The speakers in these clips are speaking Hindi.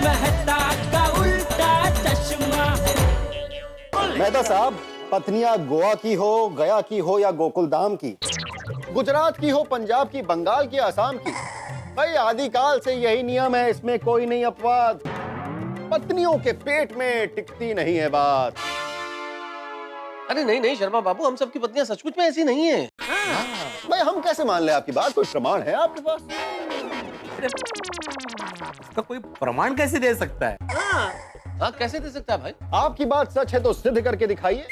मेहता का उल्टा चश्मा। मेहता साहब, पत्नियां गोवा की हो, गया की हो या गोकुलधाम की, गुजरात की हो, पंजाब की, बंगाल की, आसाम की, भाई आदिकाल से यही नियम है, इसमें कोई नहीं अपवाद। पत्नियों के पेट में टिकती नहीं है बात। अरे नहीं नहीं शर्मा बाबू, हम सबकी पत्नियां सचमुच में ऐसी नहीं है। भाई हम कैसे मान ले आपकी बात? कोई प्रमाण है आपके पास? इसका कोई प्रमाण कैसे दे सकता है? हाँ कैसे दे सकता है भाई? आपकी बात सच है तो सिद्ध करके दिखाइए।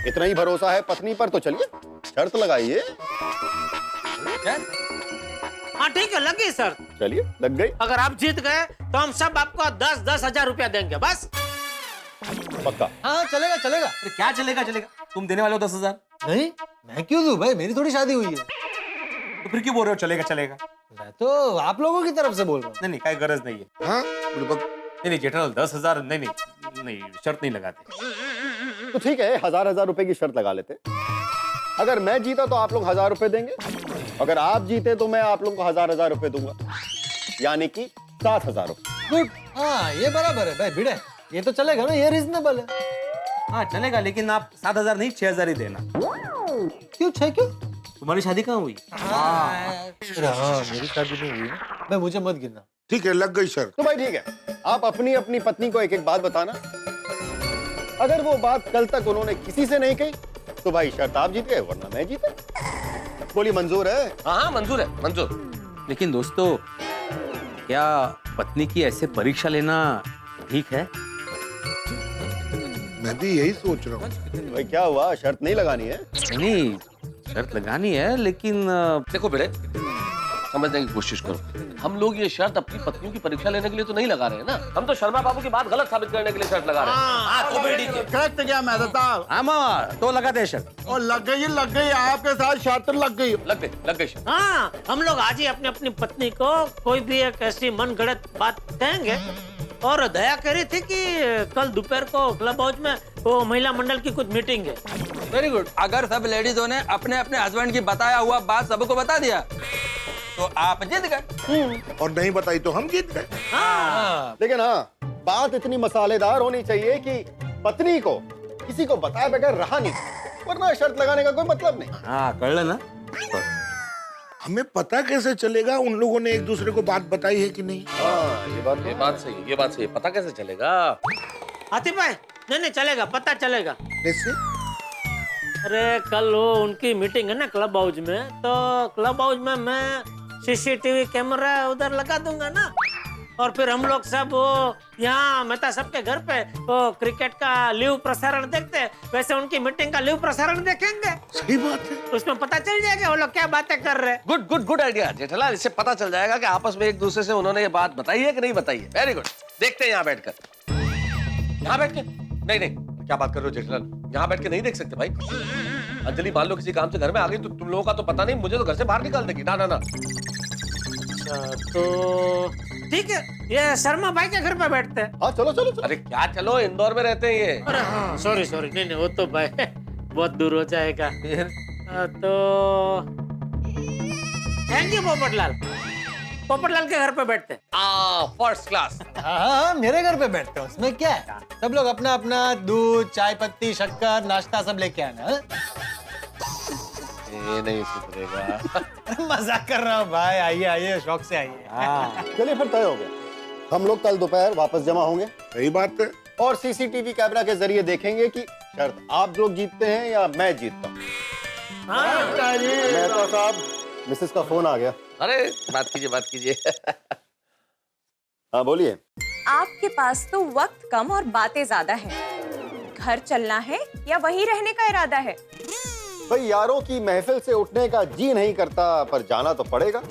इतना ही भरोसा है पत्नी पर तो चलिए शर्त लगाइए। हाँ ठीक है, लगी सर। चलिए लग गई। अगर आप जीत गए तो हम सब आपको 10-10 हजार रुपया देंगे बस। पक्का? हाँ चलेगा चलेगा। अरे क्या चलेगा चलेगा? तुम देने वाले हो 10,000। नहीं, मैं क्यों दूं भाई, मेरी थोड़ी शादी हुई है। तो फिर क्यों बोल रहे हो चलेगा चलेगा? मैं तो आप लोगों की तरफ से बोल रहा हूँ। नहीं नहीं, कोई गरज नहीं है। हाँ नहीं जेठालाल, 10,000 नहीं नहीं नहीं, शर्त नहीं लगाते। तो ठीक है, 1000 रुपए की शर्त लगा लेते। अगर मैं जीता तो आप लोग 1000 रुपए देंगे, अगर आप जीते तो मैं आप लोगों को 1000 रुपए दूंगा, यानी कि 7000 रुपए। गुड, हाँ ये बराबर है भाई भिड़े, ये तो चलेगा ना, ये रीजनेबल है। हाँ चलेगा, लेकिन आप 7,000 नहीं 6,000 ही देना। क्यों 6 क्यों? तुम्हारी शादी कहाँ हुई? हाँ मेरी शादी नहीं हुई ना। मैं मुझे मत गिनना। ठीक है, लग गई शर्त। तो भाई ठीक है, आप अपनी अपनी पत्नी को एक एक बात बताना। अगर वो बात कल तक उन्होंने किसी से नहीं कही तो भाई शर्त आप जीत गए, वरना मैं जीता। बोलिए मंजूर है? हाँ हाँ मंजूर है, मंजूर। लेकिन दोस्तों, क्या पत्नी की ऐसे परीक्षा लेना ठीक है? मैं भी यही सोच रहा हूँ। भाई क्या हुआ, शर्त नहीं लगानी है? नहीं, शर्त लगानी है, लेकिन देखो बेटे, समझने की कोशिश करो। हम लोग ये शर्त अपनी पत्नियों की परीक्षा लेने के लिए तो नहीं लगा रहे हैं ना, हम तो शर्मा बाबू की बात गलत साबित करने के लिए शर्त लगा रहे हैं। करेक्ट क्या मेहता साहब? हाँ तो लगा दे शर्त। और लग गई, आपके साथ शर्त लग गई। लग गई शर्त। हाँ हम लोग आज ही अपनी अपनी पत्नी को कोई भी एक ऐसी मनगढ़ंत बात कहेंगे। और दया कह रही थी कि कल दोपहर को क्लब हाउस में वो महिला मंडल की कुछ मीटिंग है। Very good. अगर सब लेडीजों ने अपने अपने हस्बैंड की बताया हुआ बात सबको बता दिया तो आप जीत गए, और नहीं बताई तो हम जीत गए। लेकिन हाँ, बात इतनी मसालेदार होनी चाहिए कि पत्नी को किसी को बताए बगैर रहा नहीं, वरना शर्त लगाने का कोई मतलब नहीं। हाँ कर लेना। हमें पता कैसे चलेगा उन लोगों ने एक दूसरे को बात बताई है कि नहीं? हाँ ये बात सही है, ये बात सही है। पता कैसे चलेगा? आतिफ भाई, नहीं चलेगा, पता चलेगा। कैसे? अरे कल वो उनकी मीटिंग है ना क्लब हाउस में, तो क्लब हाउस में मैं सीसीटीवी कैमरा उधर लगा दूंगा ना, और फिर हम लोग सब वो यहाँ मेहता सबके घर पे वो क्रिकेट का लाइव प्रसारण देखते हैं, वैसे उनकी मीटिंग का लाइव प्रसारण देखेंगे। सही बात है। उसमें पता चल जाएगा वो लोग क्या बातें कर रहे हैं। गुड आइडिया जेठालाल, इससे पता चल जाएगा कि आपस में एक दूसरे से उन्होंने ये बात बताई है कि नहीं बताई है। वेरी गुड, देखते हैं यहाँ बैठकर। यहाँ बैठ के? नहीं, क्या बात कर रहे हो जेठालाल? यहाँ बैठ के नहीं देख सकते भाई। अंजलि मान लो किसी काम से घर में आ गई तो तुम लोगों का तो पता नहीं, मुझे तो घर से बाहर निकाल देगी। ना। तो ठीक है, ये शर्मा भाई के घर पे बैठते हैं। हाँ चलो। अरे क्या चलो, इंदौर में रहते हैं ये। अरे हाँ सॉरी नहीं वो तो भाई बहुत दूर हो जाएगा। तो थैंक यू पोपटलाल के घर पे बैठते हैं। First class. हाँ मेरे घर पे बैठते हैं, उसमें क्या है? सब लोग अपना अपना दूध, चाय पत्ती, शक्कर, नाश्ता सब लेके आना। ये नहीं सुधरेगा। मजाक कर रहा हूँ भाई, आइए शौक से आइए। चलिए फिर तय हो गया, हम लोग कल दोपहर वापस जमा होंगे। सही बात है। और सीसीटीवी कैमरा के जरिए देखेंगे कि शर्त आप लोग जीतते हैं या मैं जीतता हूँ। मेहता साहब, मिसेस का फोन आ गया। अरे बात कीजिए। हाँ बोलिए। आपके पास तो वक्त कम और बातें ज्यादा हैं। घर चलना है या वहीं रहने का इरादा है? भाई यारों की महफिल से उठने का जी नहीं करता, पर जाना तो पड़ेगा।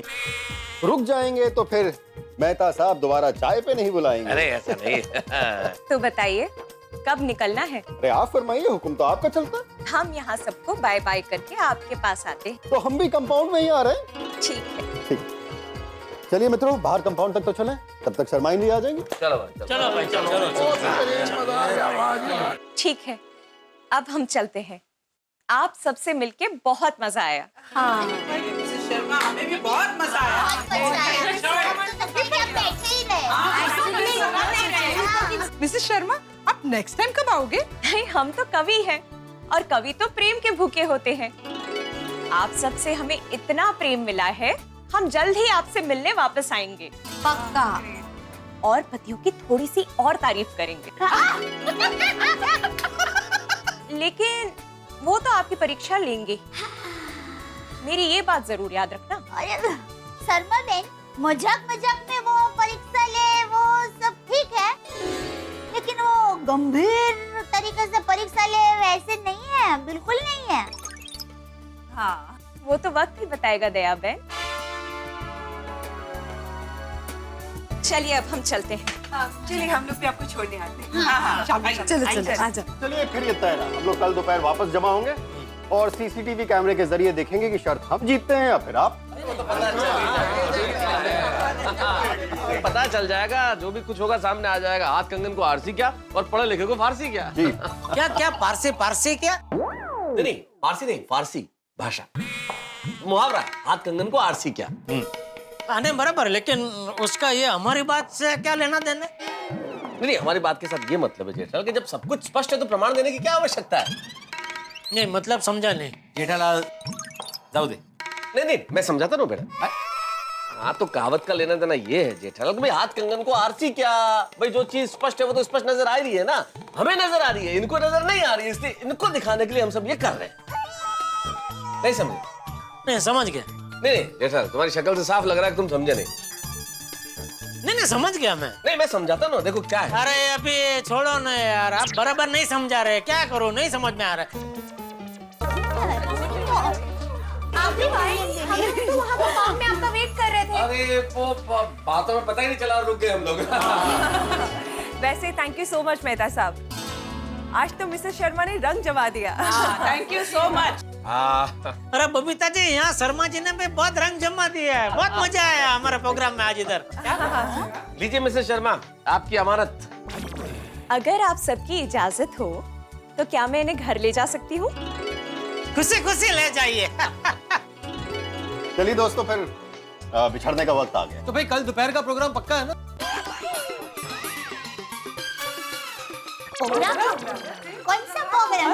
रुक जाएंगे तो फिर मेहता साहब दोबारा चाय पे नहीं बुलाएंगे। अरे ऐसा नहीं। तो बताइए कब निकलना है? अरे आप फरमाइए, हुक्म तो आपका चलता है। हम यहाँ सबको बाय बाय करके आपके पास आते हैं। तो हम भी कंपाउंड में ही आ रहे हैं। ठीक है। ठीक, चलिए मित्रों, बाहर कंपाउंड तक तो चलें, तब तक शर्मा जी आ जाएंगे। चलो भाई चलो। ठीक है, अब हम चलते हैं। आप सबसे मिलके बहुत मजा आया। हाँ शर्मा, हमें भी बहुत मजा आया। मिसेस शर्मा, आप नेक्स्ट टाइम कब आओगे? नहीं, हम तो कवि हैं और कवि तो प्रेम के भूखे होते हैं। आप सबसे हमें इतना प्रेम मिला है, हम जल्द ही आपसे मिलने वापस आएंगे। पक्का। और पतियों की थोड़ी सी और तारीफ करेंगे। लेकिन वो तो आपकी परीक्षा लेंगे। मेरी ये बात जरूर याद रखना। अरे शर्मा बहन, मजाक मजाक में वो परीक्षा ले वो सब ठीक है, लेकिन वो गंभीर तरीके से परीक्षा ले वैसे नहीं है, बिल्कुल नहीं है। हाँ, वो तो वक्त ही बताएगा दया बहन। चलिए अब हम चलते हैं। चलिए हम लोग भी आपको छोड़ने आते हैं। चलो चलो आ जाओ। चलिए फिर ये तय रहा, हम लोग कल दोपहर वापस जमा होंगे और सीसीटीवी कैमरे के जरिए देखेंगे कि शर्त हम जीतते हैं या फिर आप। पता चल जाएगा, जो भी कुछ होगा सामने आ जाएगा। हाथ कंगन को आरसी क्या और पढ़े लिखे को फारसी क्या। जी। क्या क्या पारसी पारसी क्या? नहीं, फारसी नहीं, फारसी भाषा मुहावरा। हाथ कंगन को आरसी क्या। आने बराबर, लेकिन उसका ये हमारी बात से क्या लेना देना? नहीं, हमारी बात के साथ ये मतलब है जेठालाल कि जब सब कुछ स्पष्ट है तो प्रमाण देने की क्या आवश्यकता है। नहीं, मतलब समझा नहीं। जेठालाल जाऊ दे। नहीं, मैं समझाता ना बेटा। हाँ, तो कहावत का लेना देना ये है जेठालाल, भाई हाथ कंगन को आरसी क्या। भाई जो चीज स्पष्ट है वो तो स्पष्ट नजर आ रही है ना, हमें नजर आ रही है, इनको नजर नहीं आ रही है, इसलिए इनको दिखाने के लिए हम सब ये कर रहे हैं। नहीं समझे? नहीं समझ गया। नहीं जेठालाल, तुम्हारी शक्ल से साफ लग रहा है कि तुम समझे नहीं। नहीं समझ गया मैं। नहीं, मैं समझाता ना, देखो क्या है। अरे अभी छोड़ो ना यार, आप बराबर नहीं समझा रहे, क्या करो, नहीं समझ में आ रहा। आप भी भाई, हम तो वहाँ पर पार्क में आपका वेट कर रहे थे। अरे वो बातों में पता ही नहीं चला, रुक गए हम लोग। वैसे thank you so much Mehta साहब, आज तो मिसेस शर्मा ने रंग जमा दिया। Thank you so much. अरे बबीता जी, यहाँ शर्मा जी ने भी बहुत रंग जमा दिया है, बहुत मजा आया हमारे प्रोग्राम में आज इधर। लीजिए मिसेस शर्मा, आपकी अमानत। अगर आप सबकी इजाजत हो तो क्या मैं इन्हें घर ले जा सकती हूँ? खुशी खुशी ले जाइए। चलिए दोस्तों, फिर बिछड़ने का वक्त आ गया। तो भाई कल दोपहर का प्रोग्राम पक्का है ना? प्रोग्राम? कौन सा प्रोग्राम?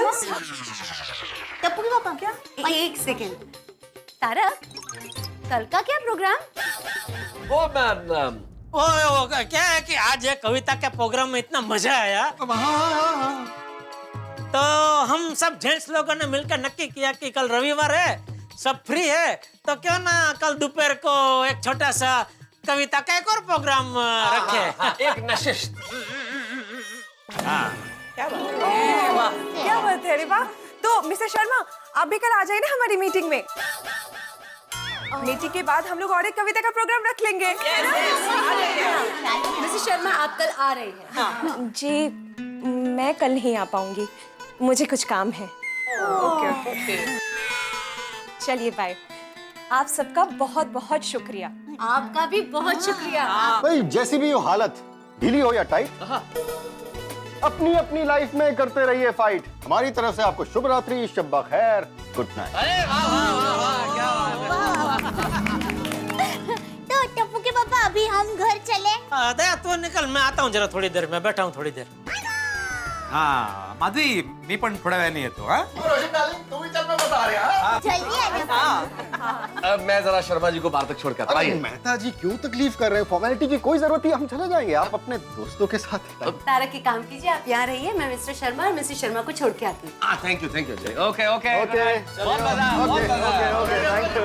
टप्पू के पापा क्या? एक सेकेंड, तारक, कल का क्या प्रोग्राम? वो मैम, ओ क्या है कि आज ये कविता के प्रोग्राम में इतना मजा आया, तो हम सब जेंट्स लोगों ने मिलकर नक्की किया कि कल रविवार है, सब फ्री है, तो क्यों ना कल दोपहर को एक छोटा सा कविता का एक और प्रोग्राम रखे। एक नशिश। क्या बात है, अरे वाह। तो मिस्टर शर्मा, आप भी कल आ जाइए ना हमारी मीटिंग में। मीटिंग के बाद हम लोग और एक कविता का प्रोग्राम रख लेंगे। मिसेस शर्मा, आप कल आ रही हैं? जी, मैं कल नहीं आ पाऊंगी, मुझे कुछ काम है। ओके। चलिए बाय। आप सबका बहुत बहुत शुक्रिया। आपका भी बहुत शुक्रिया। भाई जैसी भी हो हालत, ढीली हो या टाइट, अपनी अपनी लाइफ में करते रहिए फाइट। हमारी तरफ से आपको शुभ रात्रि, शब्बा खैर, गुड नाइट। अरे वाह वाह वाह वाह, क्या तो टप्पू के पापा, अभी हम घर चले? दया तू निकल, मैं आता हूँ जरा थोड़ी देर में, बैठा हूँ थोड़ी देर। हाँ माधवी, मी पण थोड्या वेळाने येतो। हाँ जल्दी आ। मैं जरा शर्मा जी को बाहर तक छोड़ कर आता हूँ। अरे मेहता जी क्यों तकलीफ कर रहे हैं? फॉर्मेलिटी की कोई जरूरत नहीं, हम चले जाएंगे, आप अपने दोस्तों के साथ। तारक, एक काम कीजिए, आप यहाँ रहिए, मैं मिस्टर शर्मा और मिसेस शर्मा को छोड़ के आती हूँ। Thank you. Okay okay okay, बहुत मजा आया, बहुत मजा आया। Okay, thank you.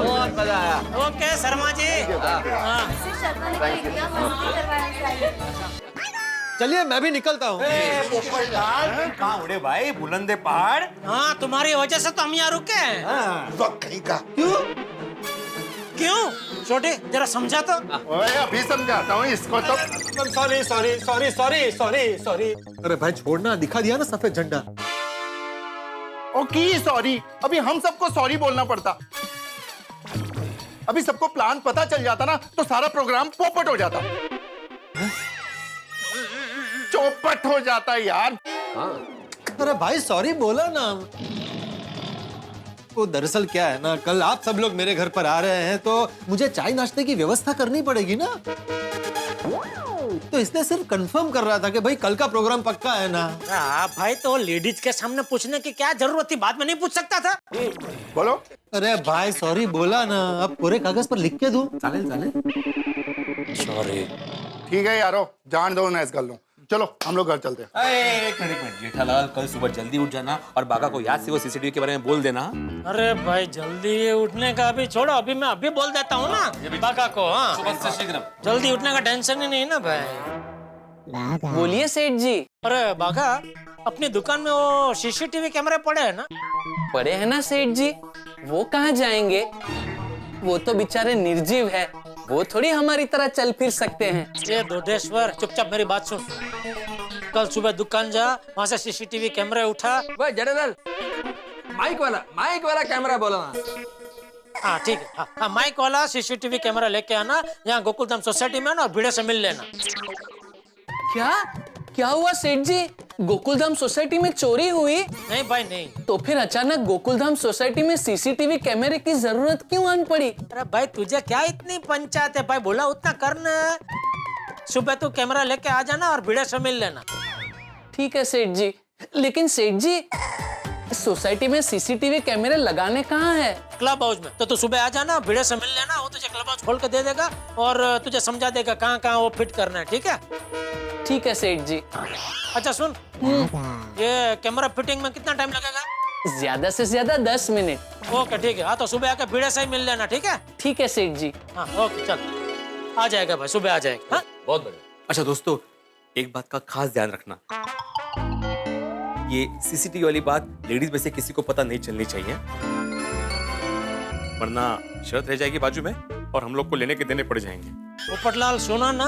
बहुत मजा आया। ओके शर्मा जी। हाँ। मिसेस शर्मा ने तो इतना मस्ती करवाया। चलिए मैं भी निकलता हूँ। कहाँ उड़े भाई, बुलंदे पहाड़। हाँ, तुम्हारी वजह से तो हम यहाँ रुके हैं। कहीं का क्यों छोटे, जरा समझा तो। ओए, अभी समझाता हूँ इसको तो। सॉरी। अरे भाई छोड़ना, दिखा दिया ना सफेद झंडा। ओके सॉरी, अभी हम सबको सॉरी बोलना पड़ता। अभी सबको प्लान पता चल जाता ना तो सारा प्रोग्राम पोपट हो जाता। चौपट हो जाता यार। अरे भाई सॉरी बोला ना। वो दरअसल क्या है ना, कल आप सब लोग मेरे घर पर आ रहे हैं तो मुझे चाय नाश्ते की व्यवस्था करनी पड़ेगी ना। तो इसलिए सिर्फ कंफर्म कर रहा था कि भाई कल का प्रोग्राम पक्का है ना। भाई तो लेडीज के सामने पूछने की क्या जरूरत थी, बाद में नहीं पूछ सकता था। बोलो। अरे भाई सॉरी बोला ना, अब पूरे कागज पर लिख के दूं। चालेल चालेल। सॉरी। ठीक है यारो, जान दो ना, कर लो। चलो हम लोग घर चलते हैं। एक मिनट जेठालाल, कल सुबह जल्दी उठ जाना और बागा को याद से वो सीसीटीवी के बारे में बोल देना। अरे भाई जल्दी उठने का अभी छोड़ो, अभी मैं अभी बोल देता हूँ ना बागा को। हाँ सुबह से शीघ्र। जल्दी उठने का टेंशन ही नहीं ना भाई। बोलिए सेठ जी। अरे बागा, अपनी दुकान में वो सीसीटीवी कैमरे पड़े हैं ना? पड़े हैं ना सेठ जी, वो कहाँ जाएंगे? वो तो बेचारे निर्जीव है, वो थोड़ी हमारी तरह चल फिर सकते हैं। ये दोडेश्वर, चुपचाप मेरी बात सुन। कल सुबह दुकान जा, वहाँ से सीसीटीवी कैमरे उठा। वह जेठालाल, माइक वाला कैमरा बोलो ना। हाँ ठीक है, हाँ माइक वाला सीसीटीवी कैमरा लेके आना, यहाँ गोकुलधाम सोसाइटी में ना, और भिड़े से मिल लेना। क्या हुआ सेठ जी? गोकुलधाम सोसाइटी में चोरी हुई? नहीं भाई नहीं। तो फिर अचानक गोकुलधाम सोसाइटी में सीसीटीवी कैमरे की जरूरत क्यों आन पड़ी? अरे भाई तुझे क्या इतनी पंचायत है भाई, बोला उतना करना। सुबह तू कैमरा लेके आ जाना और भिड़े से मिल लेना। ठीक है सेठ जी, लेकिन सेठ जी सोसाइटी में सीसीटीवी कैमरे लगाने कहाँ है? क्लब हाउस में। तो तू सुबह आ जाना, भिड़े से मिल लेना, वो तुझे क्लब हाउस खोल के दे देगा और तुझे समझा देगा कहाँ कहाँ वो फिट करना है। ठीक है? ठीक है सेठ जी। अच्छा सुन, ये कैमरा फिटिंग में कितना टाइम लगेगा? ज्यादा से ज्यादा 10 मिनट। ओके ठीक है, हाँ तो सुबह आके भिड़े से ही मिल लेना। ठीक है? ठीक है सेठ जी। हाँ ओके चल, आ जाएगा भाई, सुबह आ जाएगा। हाँ? बहुत बढ़िया। अच्छा दोस्तों, एक बात का खास ध्यान रखना, ये सीसीटीवी वाली बात लेडीज में से किसी को पता नहीं चलनी चाहिए, वरना शर्त रह जाएगी बाजू में और हम लोग को लेने के देने पड़ जाएंगे। पोपटलाल सुना ना,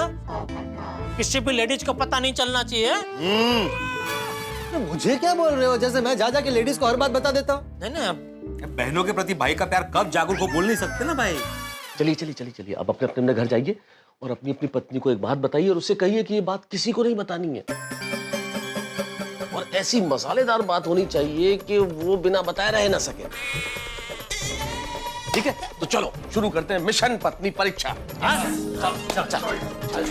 किसी भी लेडीज को पता नहीं चलना चाहिए। मुझे क्या बोल रहे हो, जैसे मैं जा के लेडीज को हर बात बता देता हूँ। नहीं बहनों के प्रति भाई का प्यार कब जागरूक हो बोल नहीं सकते ना भाई। चलिए अब अपने अपने घर जाइए और अपनी अपनी पत्नी को एक बात बताइए और उससे कहिए कि ये बात किसी को नहीं बतानी है, और ऐसी मसालेदार बात होनी चाहिए कि वो बिना बताए रह ना सके। ठीक है, तो चलो शुरू करते हैं मिशन पत्नी परीक्षा। चल।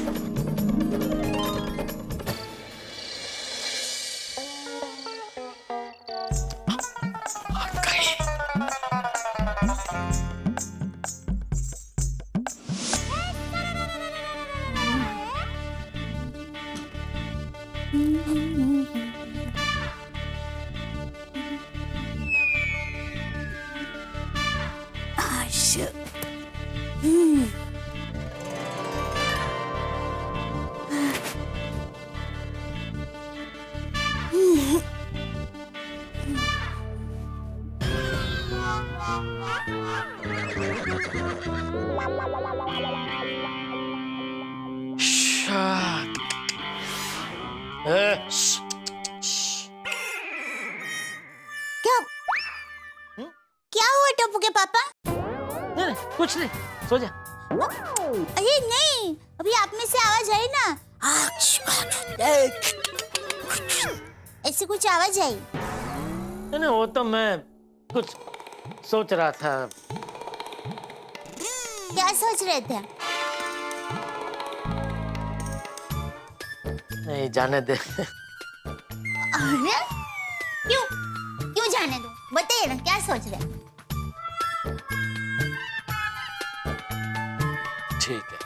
क्या हुआ टप्पू के पापा? कुछ नहीं, सो जा। अरे नहीं, अभी आप में से आवाज आई ना, ऐसी कुछ आवाज आई। नहीं वो तो मैं कुछ सोच रहा था। क्या सोच रहे थे? नहीं जाने दे। अरे क्यों जाने दो, बताइए ना क्या सोच रहे? ठीक है,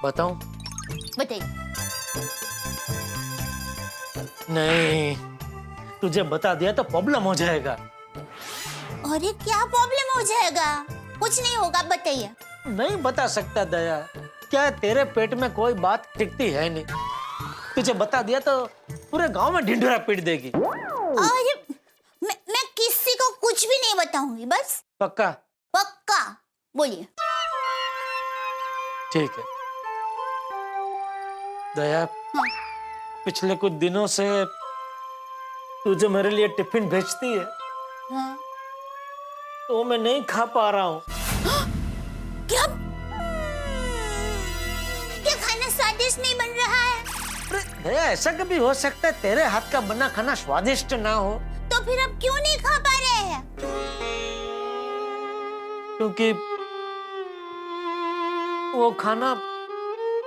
बताऊं? बताइए। नहीं, तुझे बता दिया तो प्रॉब्लम हो जाएगा। अरे क्या प्रॉब्लम हो जाएगा? कुछ नहीं होगा, बताइए। नहीं बता सकता दया, क्या तेरे पेट में कोई बात टिकती है नहीं। तुझे बता दिया तो पूरे गांव में ढिंढोरा पीट देगी। अरे मैं किसी को कुछ भी नहीं बताऊंगी, बस। पक्का? पक्का, बोलिए। ठीक है दया, हाँ। पिछले कुछ दिनों से तू जो मेरे लिए टिफिन भेजती है, हाँ। तो मैं नहीं खा पा रहा हूँ। क्या खाना स्वादिष्ट नहीं बन रहा है? दया ऐसा कभी हो सकता है तेरे हाथ का बना खाना स्वादिष्ट ना हो? तो फिर अब क्यों नहीं खा पा रहे हैं? क्योंकि वो खाना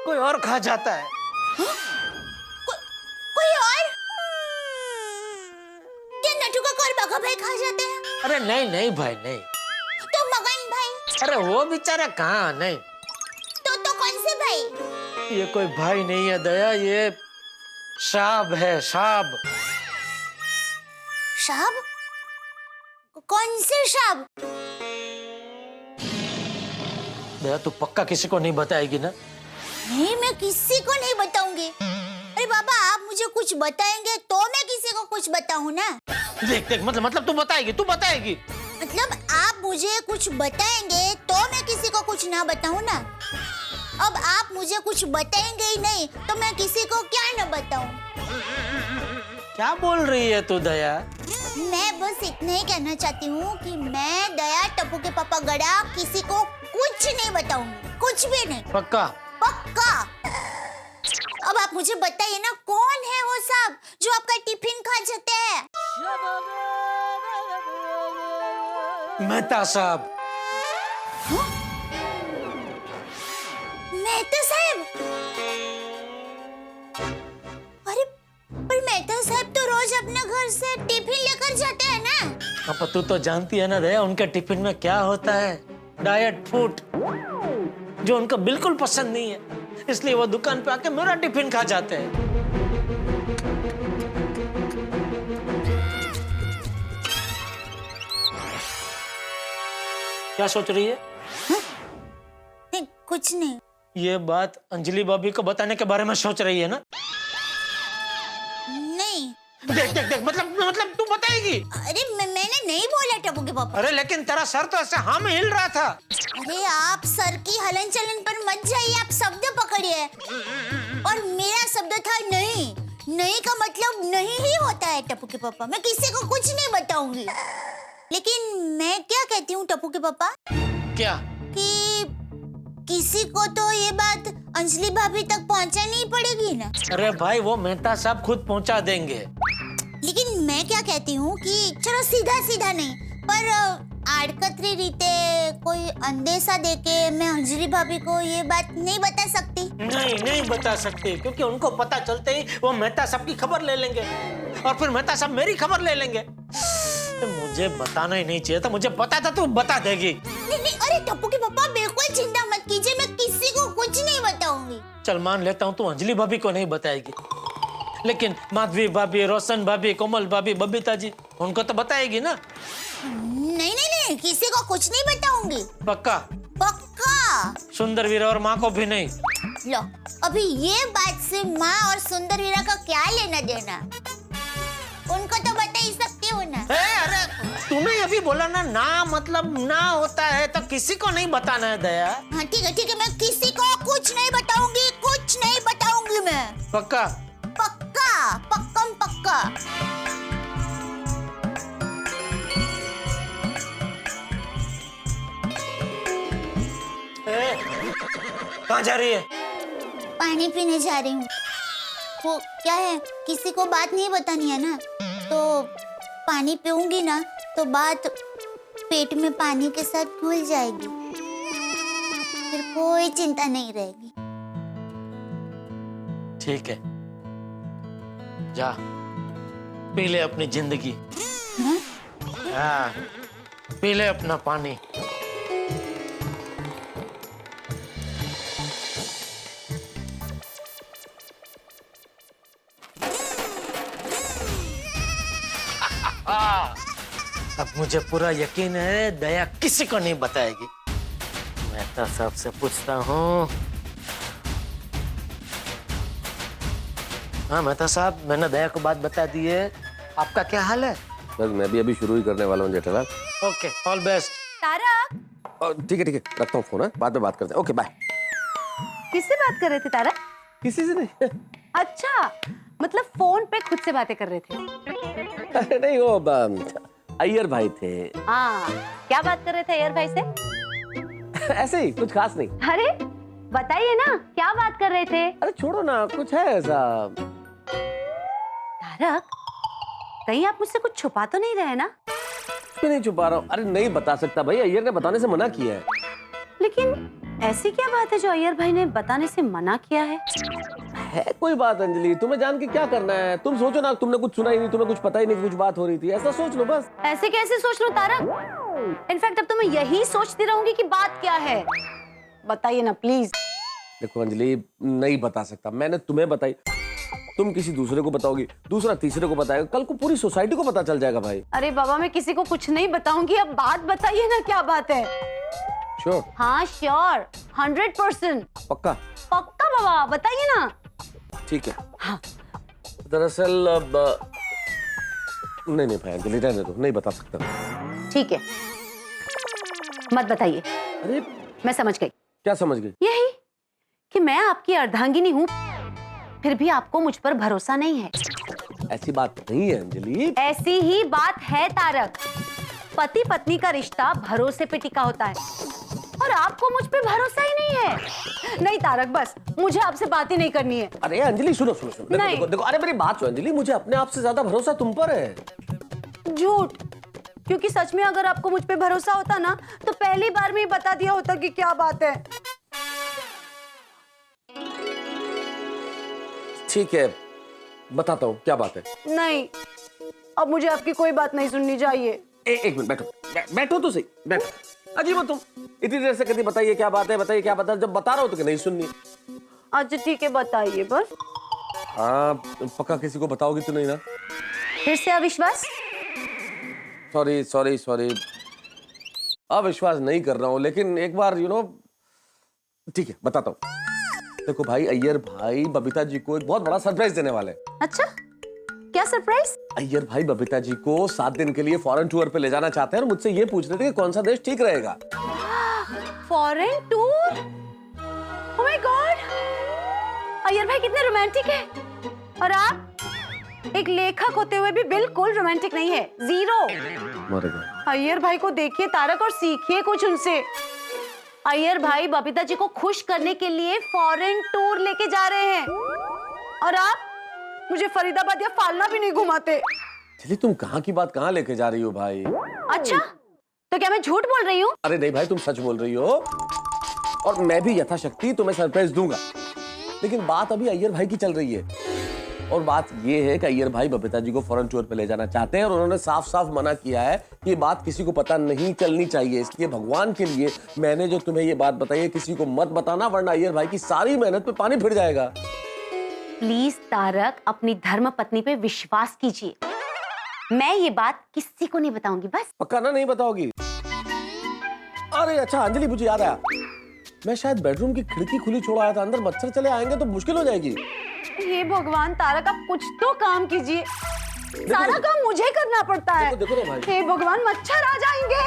कोई और खा जाता है। कोई और? क्या नटू का और बगा भाई खा जाते हैं? अरे नहीं नहीं भाई नहीं। तो मगन भाई? अरे वो बेचारा कहाँ, नहीं। तो कौन से भाई? ये कोई भाई नहीं है दया, ये शाब है, शाब। शाब? कौन से शाब? दया तू पक्का किसी को नहीं बताएगी ना? नहीं, मैं किसी को नहीं बताऊंगी। अरे बाबा, आप मुझे कुछ बताएंगे तो मैं किसी को कुछ बताऊं ना। देख देख, मतलब तू बताएगी, तू बताएगी। मतलब आप मुझे कुछ बताएंगे तो मैं किसी को कुछ ना बताऊं ना। अब आप मुझे कुछ बताएंगे ही नहीं तो मैं किसी को क्या न बताऊं। क्या बोल रही है तू दया? मैं बस इतना ही कहना चाहती हूँ कि मैं दया टप्पू के पापा गड़ा किसी को कुछ नहीं बताऊंगी, कुछ भी नहीं। पक्का? पक्का। अब आप मुझे बताइए ना, कौन है वो सब जो आपका टिफिन खा जाते हैं? मेहता साहब। मेहता साहब? अरे पर मेहता साहब तो रोज अपने घर से टिफिन लेकर जाते हैं ना। अब तू तो जानती है ना दया, उनके टिफिन में क्या होता है? डाइट फूड, जो उनको बिल्कुल पसंद नहीं है, इसलिए वो दुकान पे आके मेरा टिफिन खा जाते हैं। क्या सोच रही है? नहीं, कुछ नहीं। ये बात अंजलि भाभी को बताने के बारे में सोच रही है ना? नहीं। देख देख देख, मतलब तू बताएगी? अरे मैंने नहीं बोला टप्पू के पापा। अरे लेकिन तेरा सर तो ऐसे हाँ में हिल रहा था। अरे आप सर की हलन चलन पर मत जाइए, आप शब्द पकड़िए। और मेरा शब्द था नहीं। नहीं का मतलब नहीं ही होता है टप्पू के पापा। मैं किसी को कुछ नहीं बताऊंगी। लेकिन मैं क्या कहती हूँ टप्पू के पापा? क्या? कि किसी को तो ये बात अंजलि भाभी तक पहुंचानी पड़ेगी ना। अरे भाई, वो मेहता साहब खुद पहुंचा देंगे। लेकिन मैं क्या कहती हूँ कि चलो सीधा सीधा नहीं, पर आड़कतरी रीते कोई अंदेशा देके मैं अंजलि भाभी को ये बात नहीं बता सकती। नहीं बता सकती, क्योंकि उनको पता चलते ही वो मेहता साहब की खबर ले लेंगे और फिर मेहता साहब मेरी खबर ले लेंगे। तो मुझे बताना ही नहीं चाहिए था, मुझे पता था तू बता देगी। नहीं, अरे टप्पू के पापा बिल्कुल चिंता मत कीजिए, मैं किसी को कुछ नहीं बताऊंगी। चल मान लेता हूँ तू अंजलि भाभी को नहीं बताएगी, लेकिन माधवी भाभी, रोशन भाभी, कोमल भाभी, बबीता जी, उनको तो बताएगी ना? नहीं, किसी को कुछ नहीं बताऊंगी। पक्का? पक्का। सुंदर वीरा और माँ को भी नहीं? लो, अभी ये बात से माँ और सुंदर वीरा का क्या लेना देना? उनको तो बता ही सकती हूँ ना। अरे तूने अभी बोला ना मतलब ना होता है तो किसी को नहीं बताना है दया। हाँ ठीक है, मैं किसी को कुछ नहीं बताऊंगी, कुछ नहीं बताऊंगी मैं। पक्का? पक्का, पक्कम पक्का। कहाँ जा रही है? पानी पीने जा रही हूँ। वो क्या है, किसी को बात नहीं बतानी है ना, तो पानी पीऊंगी ना तो बात पेट में पानी के साथ घुल जाएगी, फिर कोई चिंता नहीं रहेगी। ठीक है, जा पी ले अपनी जिंदगी। हाँ, पी ले अपना पानी। अब मुझे पूरा यकीन है दया किसी को नहीं बताएगी। मेहता साहब से पूछता हूँ। हाँ मेहता साहब, मैंने दया को बात बता दी है, आपका क्या हाल है? बस मैं भी अभी शुरू ही करने वाला हूँ Jethalal. Okay, all best. Tarak, ठीक है रखता हूँ फोन है, बाद में बात करते हैं। Okay bye. किससे बात कर रहे थे तारक? किसी से नहीं। अच्छा, मतलब फोन पे खुद से बातें कर रहे थे? अरे नहीं, वो अय्यर भाई थे। हाँ, क्या बात कर रहे थे अय्यर भाई से? ऐसे ही, कुछ खास नहीं। अरे बताइए ना, क्या बात कर रहे थे? अरे छोड़ो ना, कुछ है ऐसा। तारक, कहीं आप मुझसे कुछ छुपा तो नहीं रहे ना? मैं नहीं छुपा रहा हूँ। अरे नहीं बता सकता भाई, अय्यर ने बताने से मना किया है। लेकिन ऐसी क्या बात है जो अय्यर भाई ने बताने से मना किया है? है कोई बात अंजलि, तुम्हें जान के क्या करना है? तुम सोचो ना, तुमने कुछ सुना ही नहीं, तुम्हें कुछ पता ही नहीं, कुछ बात हो रही थी, ऐसा सोच लो बस। ऐसे कैसे सोच लो तारक? इनफैक्ट अब तो मैं यही सोचती रहूंगी कि बात क्या है। बताइए ना प्लीज। देखो अंजलि, नहीं बता सकता, मैंने तुम्हें बताई, तुम किसी दूसरे को बताओगी, दूसरा तीसरे को बताएगा, कल को पूरी सोसाइटी को पता चल जाएगा भाई। अरे बाबा, मैं किसी को कुछ नहीं बताऊंगी, अब बात बताइए ना क्या बात है। श्योर? हाँ श्योर, 100%। पक्का? पक्का बाबा, बताइए ना। ठीक है। हाँ। दरअसल अब नहीं भाई अंजलि, रहने दो, नहीं बता सकता। ठीक है, मत बताइए। अरे मैं समझ गई। क्या समझ गई? यही कि मैं आपकी अर्धांगिनी हूँ, फिर भी आपको मुझ पर भरोसा नहीं है। ऐसी बात नहीं है अंजलि। ऐसी ही बात है तारक। पति पत्नी का रिश्ता भरोसे पे टिका होता है, और आपको मुझ पे भरोसा ही नहीं है। नहीं तारक, बस मुझे आपसे बात ही नहीं करनी है। अरे अंजलि सुनो, देखो, देखो, अरे मेरी बात सुनो अंजलि, मुझे अपने आप से ज्यादा भरोसा तुम पर है। झूठ, क्योंकि सच में अगर आपको मुझ पे भरोसा होता ना, तो पहली बार में ही बता दिया होता कि क्या बात है। ठीक है, बताता हूँ क्या बात है। नहीं, अब मुझे आपकी कोई बात नहीं सुननी चाहिए। एक मिनट बैठो, बैठो तो सही, बैठो। अजीब हो तुम, इतनी देर से कहती बताइए क्या बात है, बताइए क्या बात है, जब बता रहा हूँ तो नहीं सुननी। अच्छा ठीक है, बताइए बस। हाँ, पक्का किसी को बताओगी तो नहीं ना? फिर से अविश्वास? सॉरी, अविश्वास नहीं कर रहा हूँ, लेकिन एक बार ठीक है बताता हूँ। देखो भाई, अय्यर भाई बबीता जी को एक बहुत बड़ा सरप्राइज देने वाले हैं। अच्छा, क्या सरप्राइज? अय्यर भाई बबीता जी को 7 दिन के लिए फॉरेन टूर पे ले जाना चाहते हैं और मुझसे ये पूछ रहे थे कि कौन सा देश ठीक रहेगा। Foreign tour? Oh my God, Iyer भाई कितने रोमांटिक है। और आप एक लेखक होते हुए भी बिल्कुल रोमांटिक नहीं है, जीरो। अय्यर भाई को देखिए तारक और सीखिए कुछ उनसे। अय्यर भाई बबीता जी को खुश करने के लिए फॉरेन टूर लेके जा रहे हैं, और आप मुझे फरीदाबाद या फालना भी नहीं घुमाते। चलिए, तुम कहाँ की बात कहाँ लेके जा रही हो भाई? अच्छा, तो क्या मैं झूठ बोल रही हूँ? अरे नहीं भाई, तुम सच बोल रही हो, और मैं भी यथाशक्ति तुम्हें सरप्राइज दूंगा, लेकिन बात अभी अय्यर भाई की चल रही है। और बात ये है कि अय्यर भाई बबीता जी को फॉरेन टूर पे ले जाना चाहते हैं, और उन्होंने साफ साफ मना किया है कि ये बात किसी को पता नहीं चलनी चाहिए। इसलिए भगवान के लिए मैंने जो तुम्हें ये बात बताई है, किसी को मत बताना, वरना अय्यर भाई की सारी मेहनत पे पानी फिर जाएगा। प्लीज तारक, अपनी धर्म पत्नी पे विश्वास कीजिए। मैं ये बात किसी को नहीं बताऊंगी, बस। पक्का ना नहीं बताओगी? अरे अच्छा अंजलि, मुझे याद आया, मैं शायद बेडरूम की खिड़की खुली छोड़ आया था, अंदर मच्छर चले आएंगे तो मुश्किल हो जाएगी। हे भगवान तारक, आप कुछ तो काम कीजिए। सारा काम मुझे करना पड़ता है। देखो ना भाई। हे भगवान, मच्छर आ जाएंगे।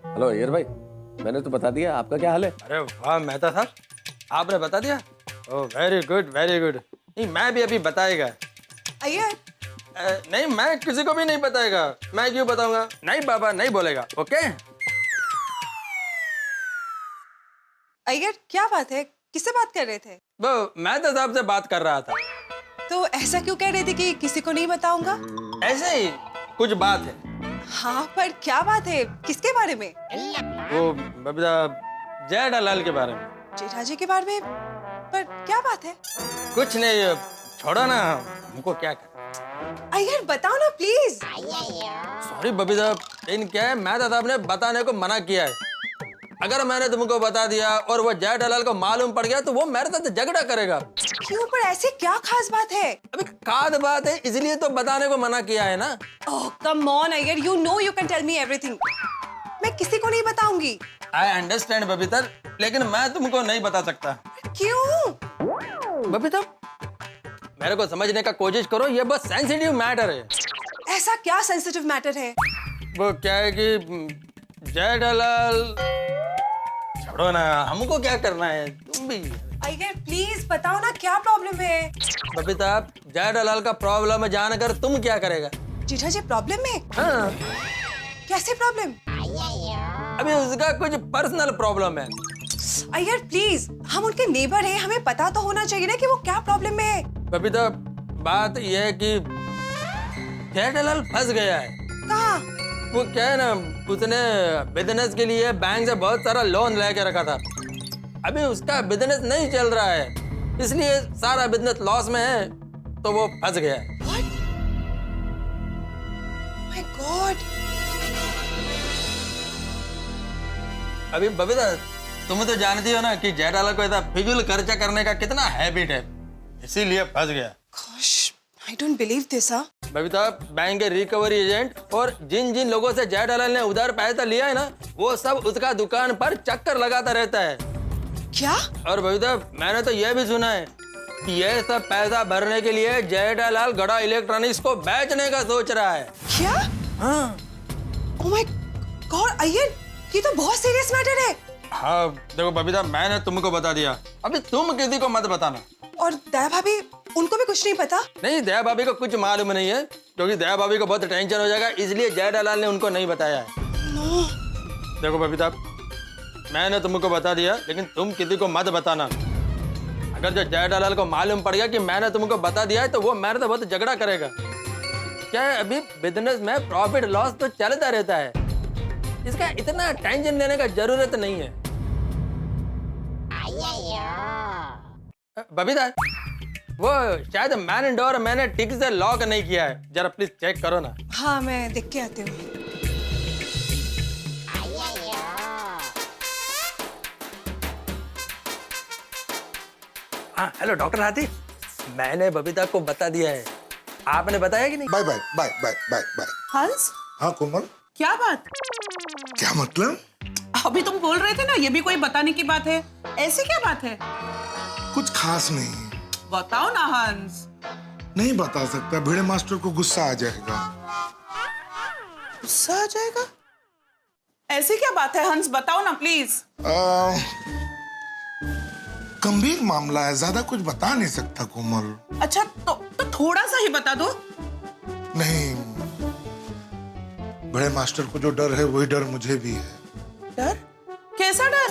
हेलो अय्यर भाई, मैंने तो बता दिया, आपका क्या हाल है? अरे वाह मेहता साहब, आपने बता दिया? Oh very good very good. नहीं, मैं भी अभी बताएगा। अय्यर, नहीं, मैं किसी को भी नहीं बताएगा। मैं क्यों बताऊंगा? नहीं बाबा, नहीं बोलेगा। ओके। अय्यर क्या बात है, किससे बात कर रहे थे? वो मेहता साहब से बात कर रहा था। तो ऐसा क्यों कह रहे थे कि किसी को नहीं बताऊंगा? ऐसे ही कुछ बात है। हाँ, पर क्या बात है, किसके बारे में? वो बबीता जेठालाल के बारे में। जेठाजी के बारे में? पर क्या बात है? कुछ नहीं, छोड़ो ना, हमको क्या कर। अय्यर बताओ ना प्लीज। सॉरी बबीता, लेकिन क्या है, मेहता साहब ने बताने को मना किया है। अगर मैंने तुमको बता दिया और वो जेठालाल को मालूम पड़ गया तो वो मेरे साथ झगड़ा करेगा। क्यों, पर ऐसी क्या खास बात है? अभी खास बात है, इसलिए तो बताने को मना किया है ना। Oh come on Iyer, you know you can tell me everything. मैं किसी को नहीं बताऊंगी। आई अंडरस्टैंड बबीता, लेकिन मैं तुमको नहीं बता सकता। क्यों? बबीता, मेरे को समझने का कोशिश करो, ये बस सेंसिटिव मैटर है। ऐसा क्या सेंसिटिव मैटर है? वो क्या है कि जेठालाल, छोड़ो ना, हमको क्या करना है, तुम भी। अय्यर प्लीज बताओ ना, क्या प्रॉब्लम है? बबीता, जेठालाल का प्रॉब्लम जानकर तुम क्या करेगा? जीठा जी प्रॉब्लम में? हाँ। कैसे प्रॉब्लम? अभी उसका कुछ पर्सनल प्रॉब्लम है। अय्यर प्लीज, हम उनके नेबर हैं, हमें पता तो होना चाहिए ना कि वो क्या प्रॉब्लम में है। बबीता, बात यह है कि जेठालाल फंस गया है। कहाँ? वो क्या है ना, उसने बिजनेस के लिए बैंक से बहुत सारा लोन लेके रखा था। अभी उसका बिजनेस नहीं चल रहा है, इसलिए सारा बिजनेस लॉस में है, तो वो फंस गया है। My God. अभी बबीता, तुम तो जानती हो ना कि जेठालाल को ऐसा फिजूल खर्चा करने का कितना हैबिट है, इसीलिए फंस गया। Gosh, I don't believe this, huh? Babita, bank के रिकवरी एजेंट और जिन जिन लोगों से जेठालाल ने उधार पैसा लिया है ना, वो सब उसका दुकान पर चक्कर लगाता रहता है। क्या? और बबीता, मैंने तो यह भी सुना है कि यह सब पैसा भरने के लिए जेठालाल गड़ा इलेक्ट्रॉनिक्स को बेचने का सोच रहा है। क्या? हाँ। Oh my God, अय्यर, ये तो बहुत सीरियस मैटर है। हाँ देखो बबीता, मैंने तुमको बता दिया, अभी तुम किसी को मत बताना। और दया भाभी, उनको भी कुछ नहीं पता? नहीं, दया भाभी को कुछ मालूम नहीं है, क्योंकि दया भाभी को बहुत टेंशन हो जाएगा, इसलिए जेठालाल ने उनको नहीं बताया है। No. देखो बबीता, मैंने तुमको बता दिया, लेकिन तुम किसी को मत बताना। अगर जो जेठालाल को मालूम पड़ गया कि मैंने तुमको बता दिया है, तो वो मेरे से बहुत झगड़ा करेगा। क्या है, अभी बिजनेस में प्रॉफिट लॉस तो चलता रहता है, इसका इतना टेंशन लेने का जरूरत नहीं है। बबीता, वो शायद मैन डोर मैंने ठीक से लॉक नहीं किया है, जरा प्लीज चेक करो ना। हाँ, मैं देख के आती हूँ। हाँ हेलो डॉक्टर हाथी, मैंने बबीता को बता दिया है, आपने बताया कि नहीं? Bye bye bye bye bye bye. Hans, हाँ कोमल, क्या बात? क्या मतलब? अभी तुम बोल रहे थे ना ये भी कोई बताने की बात है, ऐसी क्या बात है? कुछ खास नहीं। बताओ ना हंस। नहीं बता सकता, भिड़े मास्टर को गुस्सा आ जाएगा। गुस्सा आ जाएगा? ऐसी क्या बात है हंस, बताओ ना प्लीज। गंभीर मामला है, ज्यादा कुछ बता नहीं सकता कोमल। अच्छा तो थोड़ा सा ही बता दो। नहीं, बड़े मास्टर को जो डर है वही डर मुझे भी है। डर? कैसा डर?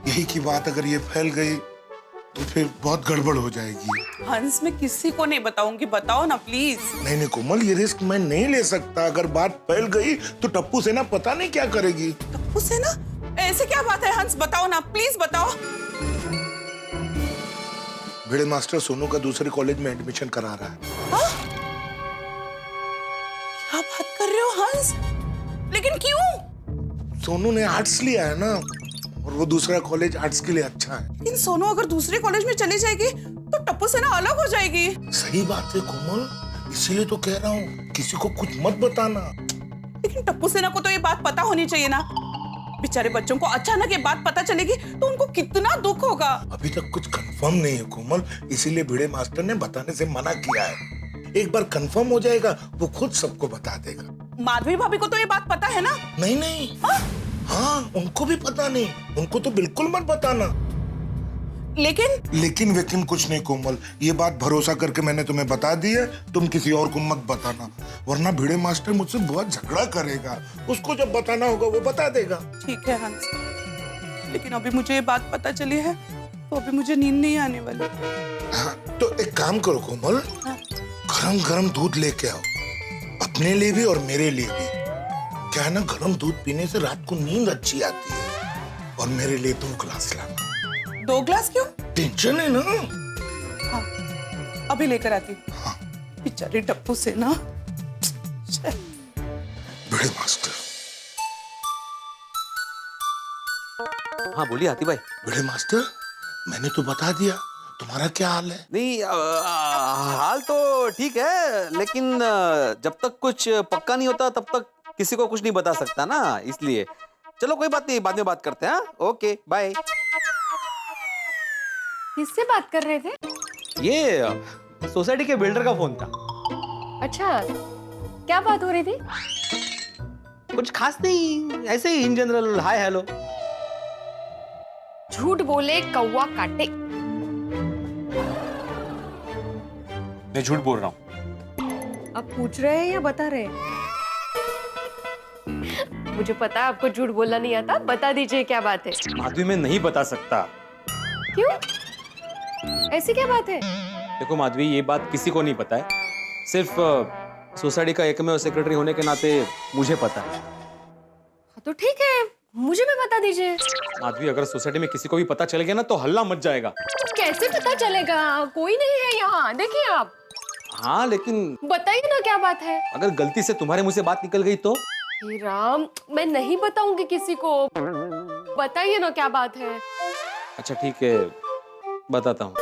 यही की बात अगर ये फैल गई तो फिर बहुत गड़बड़ हो जाएगी। हंस, मैं किसी को नहीं बताऊंगी, बताओ ना प्लीज। नहीं कोमल, ये रिस्क मैं नहीं ले सकता। अगर बात फैल गई तो टप्पू सेना पता नहीं क्या करेगी। टप्पू सेना? ऐसे क्या बात है हंस, बताओ ना प्लीज बताओ। भिड़े मास्टर सोनू का दूसरे कॉलेज में एडमिशन करा रहा है। हाँ? क्या बात कर रहे हो हंस? लेकिन क्यों? सोनू ने आर्ट्स लिया है ना, और वो दूसरा कॉलेज आर्ट्स के लिए अच्छा है। लेकिन सोनू अगर दूसरे कॉलेज में चली जाएगी तो टप्पू सेना अलग हो जाएगी। सही बात है कोमल, इसीलिए तो कह रहा हूँ किसी को कुछ मत बताना। लेकिन टप्पू सेना को तो ये बात पता होनी चाहिए ना। बेचारे बच्चों को अचानक ये बात पता चलेगी तो उनको कितना दुख होगा। अभी तक कुछ कंफर्म नहीं है कोमल, इसीलिए भिड़े मास्टर ने बताने से मना किया है। एक बार कंफर्म हो जाएगा वो खुद सबको बता देगा। माधवी भाभी को तो ये बात पता है ना? नहीं नहीं, हाँ उनको भी पता नहीं, उनको तो बिल्कुल मत बताना। लेकिन वेकिन कुछ नहीं कोमल, ये बात भरोसा करके मैंने तुम्हें बता दी है, तुम किसी और को मत बताना, वरना भिड़े मास्टर मुझसे बहुत झगड़ा करेगा। उसको जब बताना होगा वो बता देगा। ठीक है हंस, लेकिन अभी मुझे ये बात पता चली है तो अभी मुझे नींद नहीं आने वाली। हाँ, तो एक काम करो कोमल, गरम गरम दूध लेके आओ, अपने लिए भी और मेरे लिए भी। क्या है ना, गरम दूध पीने से रात को नींद अच्छी आती है। और मेरे लिए 2 ग्लास लाना। 2 ग्लास क्यों? टेंशन है ना। हाँ, अभी लेकर आती हूँ। हाँ। बेचारी टप्पू सेना। बड़े मास्टर। हाँ बोलिए हाथी भाई। बड़े मास्टर, मैंने तो बता दिया, तुम्हारा क्या हाल है? नहीं हाल तो ठीक है, लेकिन जब तक कुछ पक्का नहीं होता तब तक किसी को कुछ नहीं बता सकता ना, इसलिए चलो कोई बात नहीं, बाद में बात करते हैं। Okay bye. किससे बात कर रहे थे? ये सोसाइटी के बिल्डर का फोन था। अच्छा, क्या बात हो रही थी? कुछ खास नहीं, ऐसे ही इन जनरल हाय हेलो। झूठ बोले कौवा काटे। मैं झूठ बोल रहा हूँ। आप पूछ रहे हैं या बता रहे हैं? मुझे पता है आपको झूठ बोलना नहीं आता, बता दीजिए क्या बात है। माधवी मैं नहीं बता सकता। क्यों? ऐसी क्या बात है? देखो माधवी, ये बात किसी को नहीं पता है, सिर्फ सोसाइटी का एकमेव सेक्रेटरी होने के नाते मुझे पता है। हाँ, तो ठीक है, मुझे भी बता दीजिए। माधवी, अगर सोसाइटी में किसी को भी पता चल गया ना तो हल्ला मच जाएगा। कैसे पता चलेगा? कोई नहीं है यहाँ, देखिए आप। हाँ, लेकिन बताइए ना क्या बात है। अगर गलती से तुम्हारे मुंह से बात निकल गई तो? हे राम, मैं नहीं बताऊंगी किसी को। बताइए ना क्या बात है। अच्छा ठीक है, बताता हूँ,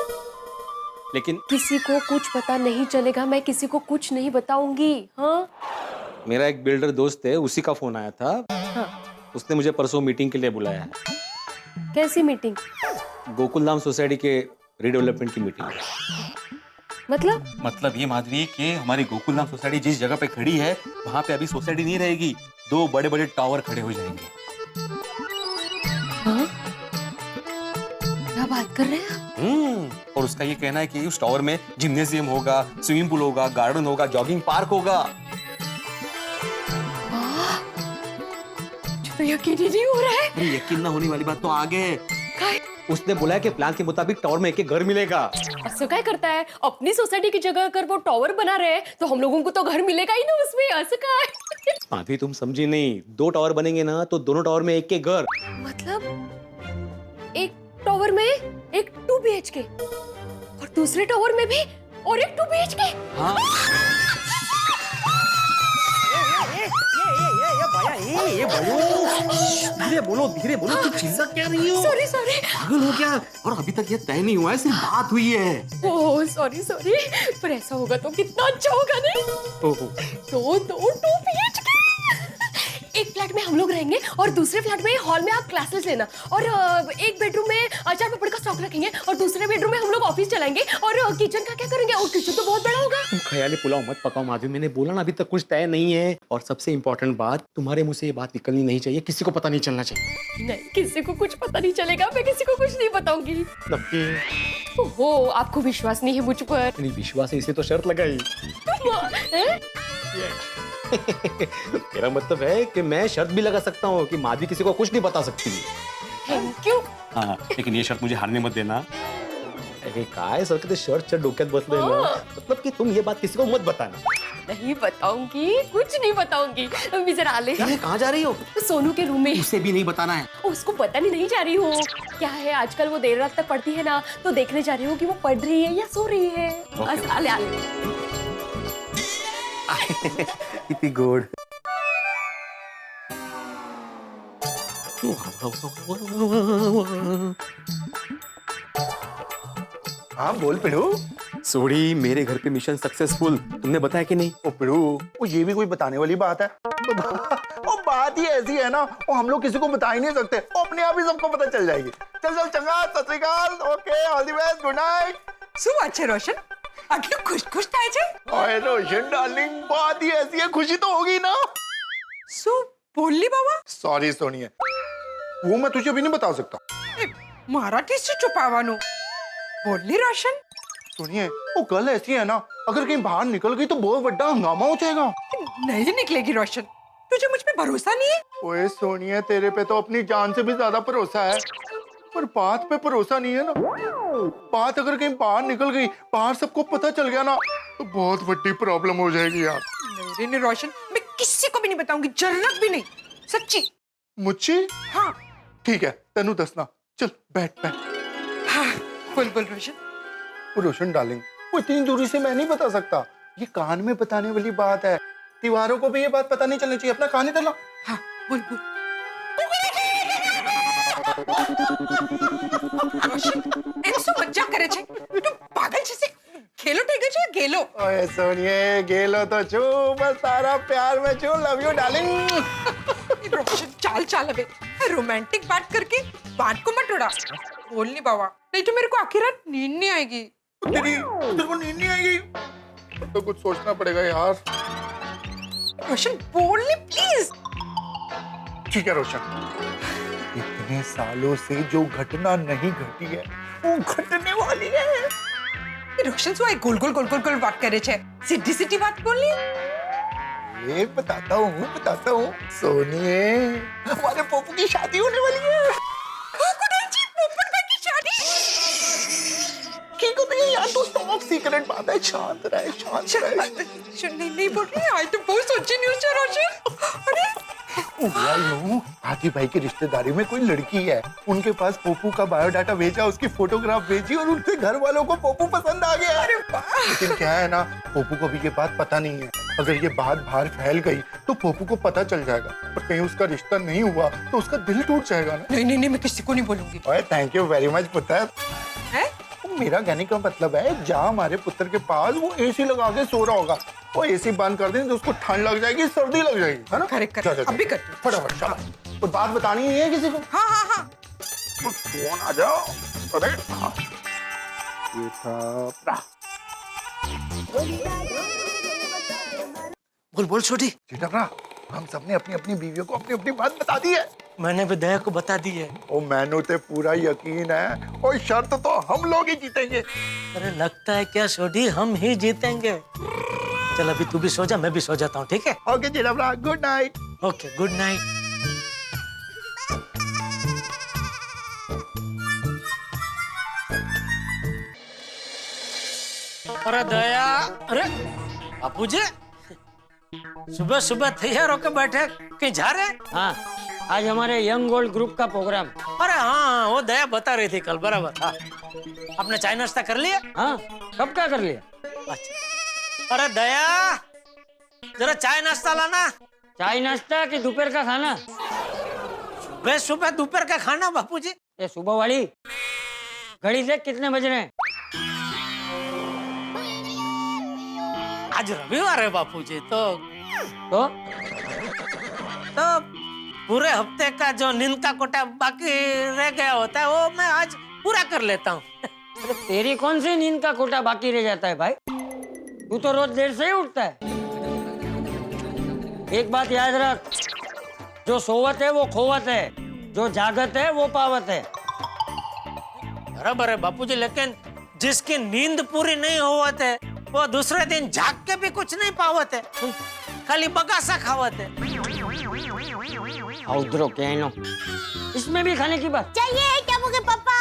लेकिन किसी को कुछ पता नहीं चलेगा, मैं किसी को कुछ नहीं बताऊंगी। हाँ, मेरा एक बिल्डर दोस्त है, उसी का फोन आया था। हाँ। उसने मुझे परसों मीटिंग के लिए बुलाया है। कैसी मीटिंग? गोकुल धाम सोसाइटी के रीडेवलपमेंट की मीटिंग। मतलब ये माधवी कि हमारी गोकुल धाम सोसाइटी जिस जगह पे खड़ी है वहां पे अभी सोसाइटी नहीं रहेगी, 2 बड़े बड़े टावर खड़े हो जाएंगे। हाँ? क्या बात कर रहे हैं? और उसका ये कहना है कि उस टावर में जिम्नेशियम होगा, स्विमिंग पूल होगा, गार्डन होगा, जॉगिंग पार्क होगा। तो यकीन ही नहीं हो रहा है। अरे यकीन ना होने वाली बात तो आगे है। उसने बोला कि प्लान के मुताबिक टावर में एक घर मिलेगा। ऐसा क्या करता है? अपनी सोसाइटी की जगह अगर वो टावर बना रहे हैं तो हम लोगों को तो घर मिलेगा ही ना उसमें। ऐसा क्या है? अभी तुम समझी नहीं, 2 टावर बनेंगे ना तो दोनों टावर में एक के घर। मतलब एक टावर में एक 2 BHK और दूसरे टावर में भी और एक 2 BHK। हाँ। धीरे बोलो, तुम चिल्ला क्या रही हो? सॉरी। पागल हो क्या? और अभी तक ये तय नहीं हुआ है, सिर्फ बात हुई है। ओह सॉरी, पर ऐसा होगा तो कितना अच्छा होगा नहीं? दो 2 BHK। एक फ्लैट में हम लोग रहेंगे और दूसरे फ्लैट में हॉल में आप क्लासेस लेना, और एक बेडरूम में अचार पापड़ का स्टॉक रखेंगे और दूसरे बेडरूम में हम लोग ऑफिस चलाएंगे। और किचन का क्या करेंगे? और किचन तो बहुत बड़ा होगा। तुम ख्याली पुलाव मत पकाओ माधवी, मैंने बोला ना अभी तक कुछ तय नहीं है। और सबसे इम्पोर्टेंट बात, तुम्हारे मुंह से ये बात निकलनी नहीं चाहिए, किसी को पता नहीं चलना चाहिए। नहीं, किसी को कुछ पता नहीं चलेगा, मैं किसी को कुछ नहीं बताऊंगी। ओहो, आपको विश्वास नहीं है मुझ पर? नहीं विश्वास है, इसे तो शर्त लगाई। मेरा मतलब है कि मैं शर्त भी लगा सकता हूँ कि माधवी किसी को कुछ नहीं बता सकती। Thank you. हाँ, लेकिन ये शर्त मुझे हारने मत देना। अरे काय सर के शर्ट डोक्यात बसले ना, मतलब कि तुम ये बात किसी को मत बताना। नहीं बताऊंगी, कुछ नहीं बताऊंगी। अभी जरा आले। कहाँ जा रही हो? सोनू के रूम में। उसे भी नहीं बताना है। उसको बताने नहीं जा रही हूँ। क्या है, आजकल वो देर रात तक पढ़ती है ना, तो देखने जा रही हूँ कि वो पढ़ रही है या सो रही है। बस आले। कितनी गोड। हाँ बोल पिड़ू। सोड़ी, मेरे घर पे मिशन सक्सेसफुल, तुमने बताया कि नहीं? ओ पिड़ू, वो ये भी कोई बताने वाली बात है? वो बात ही ऐसी है ना, वो हम लोग किसी को बता ही नहीं सकते, वो अपने आप ही सबको पता चल जाएगी। चल चंगा, सत श्री अकाल, okay, all the best, good night. શું વાત છે રોશન? આટલું ખુશ થાય છે? ओए रोशन डार्लिंग, बात ही ऐसी है, खुशी तो होगी ना। શું બોલી બાબા? सॉरी सोनिया, वो मैं तुझे अभी नहीं बता सकता। મારાથી શું છુપાવવાનું? બોલી રોશન? सुनिए, वो कल ऐसी है ना, अगर कहीं बाहर निकल गई तो बहुत बड़ा हंगामा हो जाएगा। नहीं निकलेगी रोशन, तुझे मुझ पे भरोसा नहीं है? ओए सोनिया, तेरे पे तो अपनी जान से भी ज्यादा भरोसा है, पर बात पे भरोसा नहीं है ना। बात अगर कहीं बाहर निकल गई, बाहर सबको पता चल गया ना, तो बहुत बड़ी प्रॉब्लम हो जाएगी यार। नहीं रोशन, मैं किसी को भी नहीं बताऊंगी, जरूरत भी नहीं, सच्ची। मुझे? हाँ ठीक है, तेनू दसना। चल बैठ। हाँ बोल रोशन। वो रोशन डार्लिंग, वो इतनी दूरी से मैं नहीं बता सकता, ये कान में बताने वाली बात है। दीवारों को भी ये बात पता नहीं चलनी चाहिए, अपना कान इधर ला। हाँ बोल। रोशन, ऐसे मजाक करे छे, तू पागल जैसे खेलो ठीक है गेलो। ओए सोनिए, गेलो तो छू, बस तारा प्यार में छू, लव यू डार्लिंग। रोशन चाल अबे, रोमांटिक बात करके बात को मत उड़ा। बोल नहीं बाबा, नहीं तो मेरे को आखिर रात नींद नहीं आएगी। तेरे को नींद नहीं आएगी तो कुछ सोचना पड़ेगा यार। रोशन बोल नहीं प्लीज। ठीक है रोशन, इतने सालों से जो घटना नहीं घटी है वो घटने वाली है। रोशन सो गोल बात करे छे, सीधी बात बोलनी। ये बताता हूँ सोनिए, हमारे पोपू की शादी होने वाली है। पोपट भाई की शादी? की तो नहीं यार, तो टॉप सीक्रेट बात है, शांत रहे, शांत रहे। नहीं बोल रही, आज तो बहुत सोची न्यूज़ है रोशन। अरे हाथी भाई की रिश्तेदारी में कोई लड़की है, उनके पास पोपू का बायोडाटा भेजा, उसकी फोटोग्राफ भेजी और उनके घर वालों को पोपू पसंद आ गया। अरे वाह। लेकिन क्या है ना, पोपू को भी ये बात पता नहीं है। अगर ये बात बाहर फैल गई तो पोपू को पता चल जाएगा, और कहीं उसका रिश्ता नहीं हुआ तो उसका दिल टूट जाएगा ना। नहीं मैं किसी को नहीं बोलूंगी। ओए थैंक यू वेरी मच पुत्र। है? मेरा कहने का मतलब है, जहाँ हमारे पुत्र के पास वो एसी लगा के सो रहा होगा, वो एसी बंद कर दें तो उसको ठंड लग जाएगी, सर्दी लग जाएगी, है ना? करेक्ट, अभी कर फटाफट शाबाश। कोई बात बतानी नहीं है किसी को? हाँ। फोन आ जाओ। अरे हाँ। ये था बोल छोटी। चिटकरा, हम सबने अपनी अपनी बीवियों को अपनी अपनी बात बता दी है। मैंने भी दया को बता दी है। ओ मैनू ते पूरा यकीन है, और शर्त तो हम लोग ही जीतेंगे। अरे लगता है क्या छोटी, हम ही जीतेंगे। चल अभी तू भी सो जा, मैं भी सो जाता हूँ, ठीक है? Okay Chitkara, good night. Okay good night. अरे दया, अरे बापूजी सुबह सुबह तैयार होकर बैठे, कहीं जा रहे? हाँ, आज हमारे यंग गोल्ड ग्रुप का प्रोग्राम। अरे हाँ, वो दया बता रही थी कल, बराबर। हाँ, आपने चाय नाश्ता कर लिया? हाँ, कब क्या कर लिया? अच्छा। अरे दया, जरा चाय नाश्ता लाना। चाय नाश्ता कि दोपहर का खाना? सुबह सुबह दोपहर का खाना बापूजी। ये सुबह वाली घड़ी देख कितने बज रहे हैं? आज रविवार है बापूजी, तो पूरे हफ्ते का जो नींद का कोटा बाकी रह गया होता है, वो मैं आज पूरा कर लेता हूँ। अरे तेरी कौन सी नींद का कोटा बाकी रह जाता है भाई? तू तो रोज देर से ही उठता है। एक बात याद रख, जो सोवत है वो खोवत है, जो जागत है वो पावत है। बराबर है बापूजी, लेकिन जिसकी नींद पूरी नहीं होवत है, वो दूसरे दिन जाग के भी कुछ नहीं पावत है, खाली बगासा खावत है। उधरो कहनो, इसमें भी खाने की बात चाहिए टप्पू के पापा।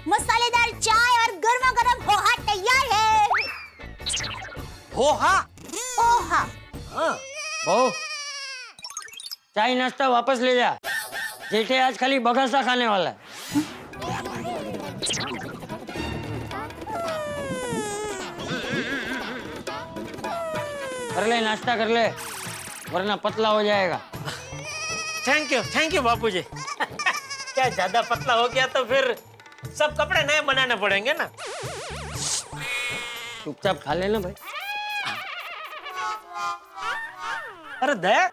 मसालेदार चाय और गर्मा गर्म पोहा तैयार है। पोहा? पोहा। बहू, चाय नाश्ता वापस ले जा। जेठे आज खाली बगासा खाने वाला है। कर ले, नाश्ता कर ले, वरना पतला हो जाएगा। थैंक यू बापूजी। क्या ज्यादा पतला हो गया तो फिर सब कपड़े नए बनाने पड़ेंगे ना। चुपचाप खा लेना भाई। अरे दया,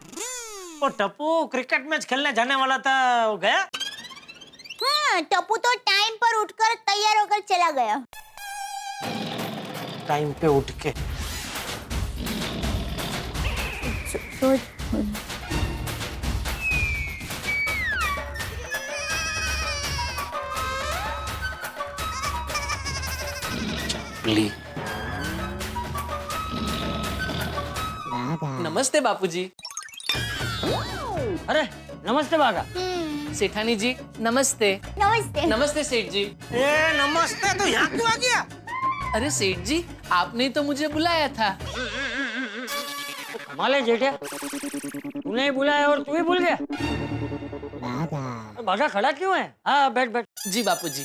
वो टप्पू क्रिकेट मैच खेलने जाने वाला था, वो गया? हाँ, टप्पू तो टाइम पर उठकर तैयार होकर चला गया। टाइम पे उठ के? नमस्ते बापूजी। अरे नमस्ते बागा। सेठानी जी नमस्ते। नमस्ते। नमस्ते सेठ जी। नमस्ते, तो यहाँ क्यों आ गया? अरे सेठ जी, आपने तो मुझे बुलाया था। माले जेठे, तूने ही बुलाया और तू ही भूल गया? बागा खड़ा क्यों है? हाँ बैठ बैठ। जी बापूजी।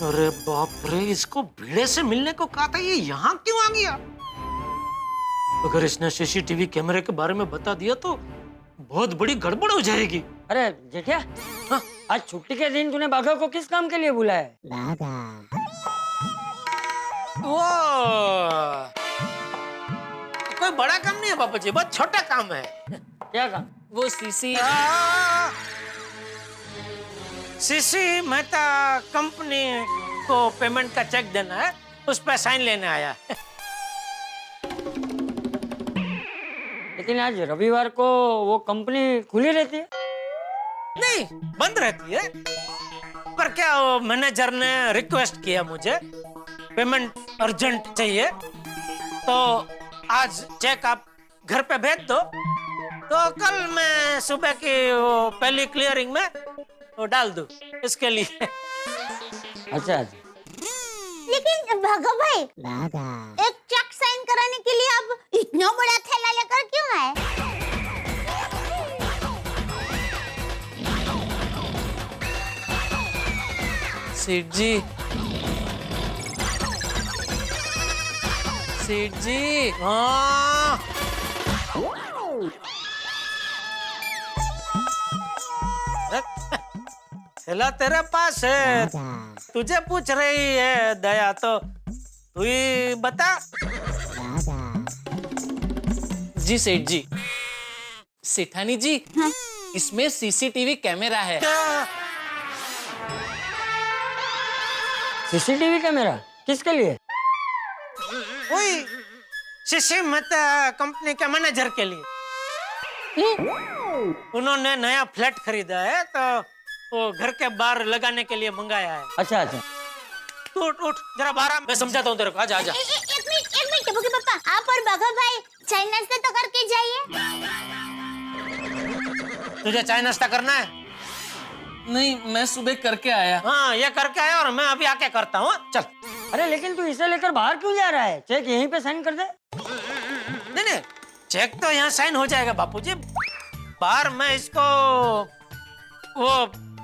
अरे बाप रे, इसको भिड़े से मिलने को कहा था, ये यहाँ क्यों आ गया? अगर इसने सीसीटीवी कैमरे के बारे में बता दिया तो बहुत बड़ी गड़बड़ हो जाएगी। अरे जेठिया, हाँ? आज छुट्टी के दिन तूने बाघा को किस काम के लिए बुलाया है? वो कोई बड़ा काम नहीं है पापा जी, बहुत छोटा काम है। क्या काम? वो सीसी मेहता कंपनी को पेमेंट का चेक देना है, उस पर साइन लेने आया। लेकिन आज रविवार को वो कंपनी खुली रहती है? नहीं, बंद रहती है। पर क्या वो मैनेजर ने रिक्वेस्ट किया, मुझे पेमेंट अर्जेंट चाहिए, तो आज चेक आप घर पे भेज दो, तो कल मैं सुबह की वो पहली क्लियरिंग में वो डाल दूं इसके लिए। अच्छा, लेकिन भागा भाई, एक चेक साइन कराने के लिए आप इतना बड़ा थैला लेकर क्यों आए? सेठ जी, सेठ जी, हाँ। थैला तेरे पास है, तुझे पूछ रही है दया, तो तू ही बता। जी सेठ जी, सेठानी जी, इसमें सीसीटीवी कैमरा है। सीसीटीवी कैमरा किसके लिए? वही शीशी मेहता कंपनी के मैनेजर के लिए। उन्होंने नया फ्लैट खरीदा है, तो वो घर के बाहर लगाने के लिए मंगाया है। अच्छा अच्छा, तू उठ उठ, जरा बाहर, मैं समझाता हूँ तेरे को। आजा आजा। एक मिनट टबुकी पापा, आप और बाघा भाई चाय नाश्ता तो करके जाइए। तुझे चाय नाश्ता करना है? नहीं, मैं सुबह करके आया। हाँ, ये करके आया और मैं अभी आके करता हूँ। चल। अरे लेकिन तू इसे लेकर बाहर क्यों जा रहा है? चेक यहीं पे साइन कर दे। नहीं नहीं, चेक तो यहाँ साइन हो जाएगा बापूजी। बाहर मैं इसको वो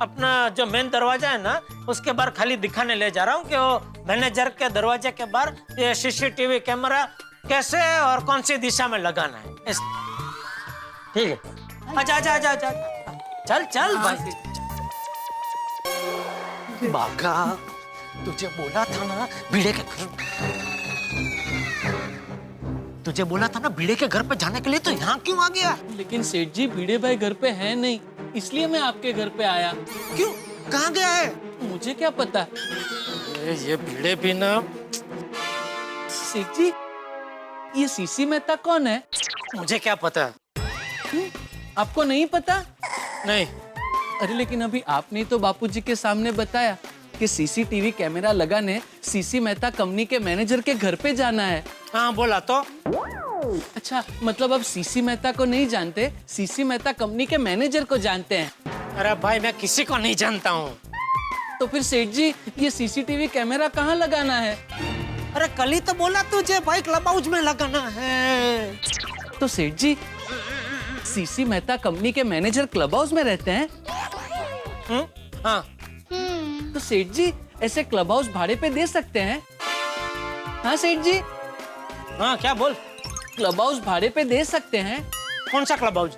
अपना जो मेन दरवाजा है ना, उसके बाहर खाली दिखाने ले जा रहा हूँ कि वो मैनेजर के दरवाजे के बाहर ये सीसीटीवी कैमरा कैसे और कौन सी दिशा में लगाना है। ठीक है, आजा आजा आजा आजा, चल चल भाई। बाका, तुझे बोला था ना भिड़े के घर, तुझे बोला था ना भिड़े के घर पे जाने के लिए, तो यहाँ क्यों आ गया? लेकिन सेठ जी, भिड़े भाई घर पे है नहीं, इसलिए मैं आपके घर पे आया। क्यों, कहाँ गया है? मुझे क्या पता। ये भिड़े भी ना। सेठ जी, ये सीसी मेहता कौन है? मुझे क्या पता। आपको नहीं पता? नहीं। अरे लेकिन अभी आपने तो बापूजी के सामने बताया कि सीसीटीवी कैमरा लगाने सीसी मेहता कंपनी के मैनेजर के घर पे जाना है। हाँ, बोला तो। अच्छा, मतलब अब सीसी मेहता को नहीं जानते, सीसी मेहता कंपनी के मैनेजर को जानते हैं। अरे भाई, मैं किसी को नहीं जानता हूँ। तो फिर सेठ जी, ये सीसीटीवी कैमरा कहाँ लगाना है? अरे कल ही तो बोला तुझे भाई, क्लब हाउस में लगाना है। तो सेठ जी, सीसी मेहता कंपनी के मैनेजर क्लब हाउस में रहते हैं? हाँ। तो सेठ जी, ऐसे क्लब हाउस भाड़े पे दे सकते हैं? हाँ सेठ जी। हाँ, क्या बोल? क्लब हाउस भाड़े पे दे सकते हैं? कौन सा क्लब हाउस?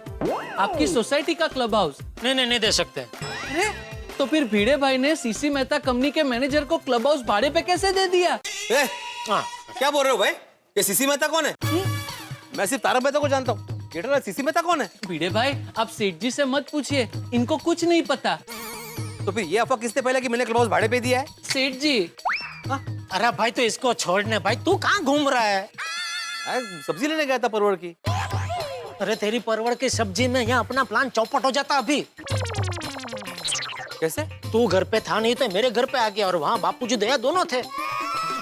आपकी सोसाइटी का क्लब हाउस। नहीं नहीं नहीं दे सकते। अरे, तो फिर भिड़े भाई ने सीसी मेहता कंपनी के मैनेजर को क्लब हाउस भाड़े पे कैसे दे दिया? क्या बोल रहे हो भाई? ये सीसी मेहता कौन है? मैं सिर्फ तारक मेहता को जानता हूँ, जेठालाल सीसी मेहता कौन है? भिड़े भाई, आप सेठ जी से मत पूछिए, इनको कुछ नहीं पता। तो फिर ये अफवाह किसने पहले कि मैंने क्लब हाउस भाड़े पे दिया है? सेठ जी। अरे भाई, तो इसको छोड़ने भाई, तू कहाँ घूम रहा है? सब्जी लेने गया था परवड़ की। अरे तेरी परवड़ की सब्जी में यहाँ अपना प्लान चौपट हो जाता अभी। कैसे? तू घर पे था नहीं तो मेरे घर पे आ गया, और वहाँ बापूजी दया दोनों थे,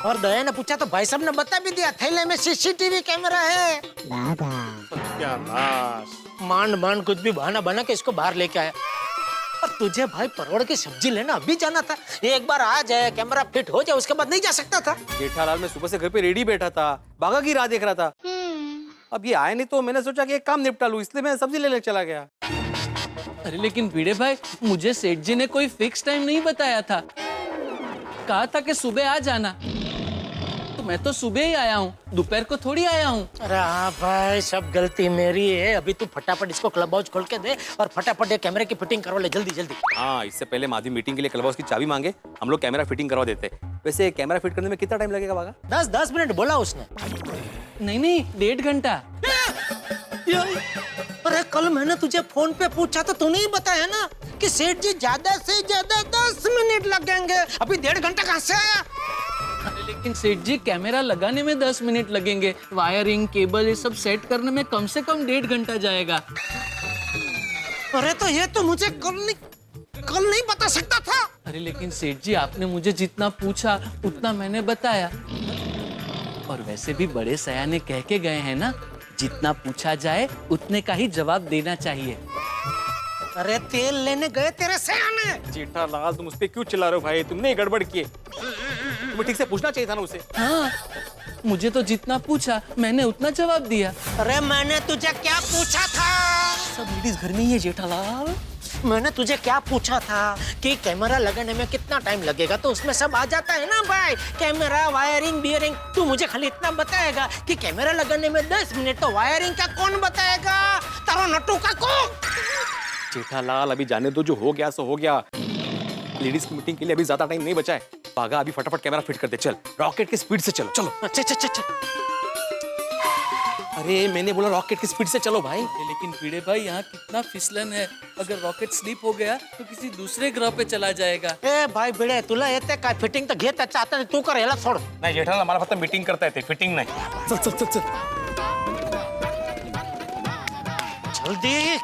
और दया ने पूछा तो भाई साहब ने बता भी दिया, थैले में सीसीटीवी कैमरा है। क्या लाश, मान मान कुछ भी बहाना बना के इसको बाहर लेके आया। और तुझे भाई परवड़ की सब्जी लेना अभी जाना था, एक बार आ जाए, कैमरा फिट हो जाए, उसके बाद नहीं जा सकता था? जेठालाल, मैं सुबह से घर पे रेडी बैठा था, बागा की राह देख रहा था। अब ये आए नहीं तो मैंने सोचा कि एक काम निपटा लूं, इसलिए मैं सब्जी लेने चला गया। अरे लेकिन भिड़े भाई, मुझे सेठ जी ने कोई फिक्स टाइम नहीं बताया था, कहा था कि सुबह आ जाना, तो मैं तो सुबह ही आया हूँ, दोपहर को थोड़ी आया हूँ। अरे हाँ भाई, सब गलती मेरी है। अभी तू फटाफट इसको क्लब हाउस खोल के दे और फटाफट ये कैमरे की फिटिंग करवा ले, जल्दी जल्दी। हाँ, इससे पहले माधवी मीटिंग के लिए क्लब हाउस की चाबी मांगे, हम लोग कैमरा फिटिंग करवा देते। वैसे कैमरा फिट करने में कितना टाइम लगेगा बागा? 10 मिनट बोला उसने। नहीं, 1.5 घंटा। अरे कल मैंने तुझे फोन पे पूछा तो तूने ही बताया ना कि सेठ जी ज्यादा से ज्यादा 10 मिनट लगेंगे, अभी 1.5 घंटा कहाँ से आया? अरे लेकिन सेठ जी, कैमरा लगाने में 10 मिनट लगेंगे, वायरिंग, केबल, ये सब सेट करने में कम से कम 1.5 घंटा जाएगा। अरे तो ये तो मुझे कल नहीं बता सकता था। अरे लेकिन सेठ जी, आपने मुझे जितना पूछा उतना मैंने बताया, और वैसे भी बड़े सयाने कह के गए हैं ना, जितना पूछा जाए उतने का ही जवाब देना चाहिए। अरे तेल लेने गए तेरे सयाने। जेठालाल, तुम उस पे क्यों चिल्ला रहे हो भाई? तुमने गड़बड़ की है। तुम्हें ठीक से पूछना चाहिए था ना उसे। हाँ, मुझे तो जितना पूछा मैंने उतना जवाब दिया। अरे मैंने तुझे क्या पूछा था? सब लेडीज घर में ही है जेठालाल। मैंने तुझे क्या पूछा था कि कैमरा लगाने में कितना टाइम लगेगा, तो उसमें सब आ जाता है ना भाई, कैमरा, वायरिंग, बियरिंग। तू मुझे खाली इतना बताएगा कि कैमरा लगाने में 10 मिनट, तो वायरिंग का कौन बताएगा? तारो नट्टू का को। जेठालाल अभी जाने दो, जो हो गया सो हो गया। लेडीज की मीटिंग के लिए अभी ज्यादा टाइम नहीं बचा है। भागा अभी फटाफट कैमरा फिट कर दे, चल रॉकेट की स्पीड से चलो। चलो अच्छा अच्छा अच्छा। अरे मैंने बोला रॉकेट की स्पीड से चलो भाई। लेकिन भिड़े भाई यहाँ कितना फिसलन है, अगर रॉकेट स्लिप हो गया तो किसी दूसरे ग्रह पे चला जाएगा। ए भाई भिड़े, तुला येते काय फिटिंग तर घेत चाहता तू कर, याला सोड. नाही जेठालाल मला फक्त मीटिंग करता येते, फिटिंग नाही. चल चल चल चल जल्दी